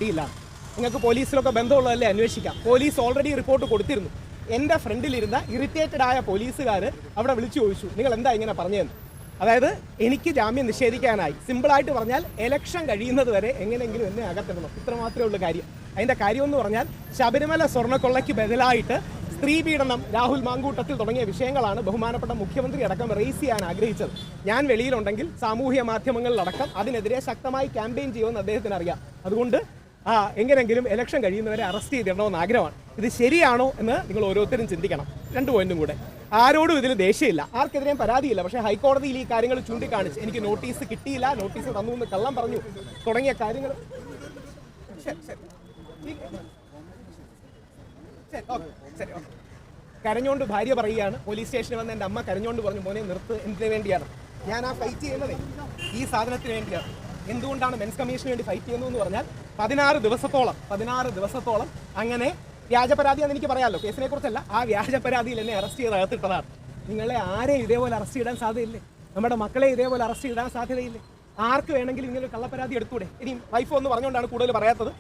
കിട്ടിയില്ല. നിങ്ങൾക്ക് പോലീസിലൊക്കെ ബന്ധമുള്ളതല്ലേ, അന്വേഷിക്കാം. പോലീസ് ഓൾറെഡി റിപ്പോർട്ട് കൊടുത്തിരുന്നു. എൻ്റെ ഫ്രണ്ടിലിരുന്ന ഇറിറ്റേറ്റഡ് ആയ പോലീസുകാർ അവിടെ വിളിച്ചു ചോദിച്ചു, നിങ്ങൾ എന്താ ഇങ്ങനെ പറഞ്ഞതെന്ന്. അതായത് എനിക്ക് ജാമ്യം നിഷേധിക്കാനായി. സിമ്പിളായിട്ട് പറഞ്ഞാൽ ഇലക്ഷൻ കഴിയുന്നത് വരെ എങ്ങനെയെങ്കിലും എന്നെ അകത്തിടണം, ഇത്ര മാത്രമേ ഉള്ളൂ കാര്യം. അതിൻ്റെ കാര്യമെന്ന് പറഞ്ഞാൽ ശബരിമല സ്വർണ്ണക്കൊള്ളയ്ക്ക് ബദലായിട്ട് സ്ത്രീ പീഡനം, രാഹുൽ മാങ്കൂട്ടത്തിൽ തുടങ്ങിയ വിഷയങ്ങളാണ് ബഹുമാനപ്പെട്ട മുഖ്യമന്ത്രി അടക്കം റേസ് ചെയ്യാൻ ആഗ്രഹിച്ചത്. ഞാൻ വെളിയിലുണ്ടെങ്കിൽ സാമൂഹ്യ മാധ്യമങ്ങളിലടക്കം അതിനെതിരെ ശക്തമായി ക്യാമ്പയിൻ ചെയ്യുമെന്ന് അദ്ദേഹത്തിന് അറിയാം. അതുകൊണ്ട് എങ്ങനെയെങ്കിലും ഇലക്ഷൻ കഴിയുന്നവരെ അറസ്റ്റ് ചെയ്തിടണമെന്ന് ആഗ്രഹമാണ്. ഇത് ശരിയാണോ എന്ന് നിങ്ങൾ ഓരോരുത്തരും ചിന്തിക്കണം. 2 പോയിന്റും കൂടെ. ആരോടും ഇതിൽ ദേഷ്യമില്ല, ആർക്കെതിരെയും പരാതിയില്ല. പക്ഷേ ഹൈക്കോടതിയിൽ ഈ കാര്യങ്ങൾ ചൂണ്ടിക്കാണിച്ച് എനിക്ക് നോട്ടീസ് കിട്ടിയില്ല, നോട്ടീസ് തന്നു എന്ന് കള്ളം പറഞ്ഞു തുടങ്ങിയ കാര്യങ്ങൾ കരഞ്ഞോണ്ട് ഭാര്യ പറയുകയാണ്, പോലീസ് സ്റ്റേഷനിൽ വന്ന് എൻ്റെ അമ്മ കരഞ്ഞോണ്ട് പറഞ്ഞു, മോനെ നിർത്ത്, എന്തിനു വേണ്ടിയാണ് ഞാൻ ആ ഫൈറ്റ് ചെയ്യുന്നത്? ഈ സാധനത്തിന് വേണ്ടിയാണ്. എന്തുകൊണ്ടാണ് മെൻസ് കമ്മീഷന് വേണ്ടി ഫൈറ്റ് ചെയ്യുന്നതെന്ന് പറഞ്ഞാൽ 16 ദിവസത്തോളം അങ്ങനെ വ്യാജപരാതിയാണെന്ന് എനിക്ക് പറയാമല്ലോ, കേസിനെ കുറിച്ചല്ല, ആ വ്യാജപരാതിയിൽ എന്നെ അറസ്റ്റ് ചെയ്ത് അകത്തിട്ടതാണ്. നിങ്ങളെ ആരെയും ഇതേപോലെ അറസ്റ്റ് ചെയ്യാൻ സാധ്യതയില്ലേ? നമ്മുടെ മക്കളെ ഇതേപോലെ അറസ്റ്റ് ചെയ്യാൻ സാധ്യതയില്ലേ? ആർക്ക് വേണമെങ്കിലും ഇങ്ങനെ കള്ളപ്പരാതി എടുത്തൂടെ? ഇനിയും വൈഫ് ഒന്ന് പറഞ്ഞുകൊണ്ടാണ് കൂടുതൽ പറയാത്തത്.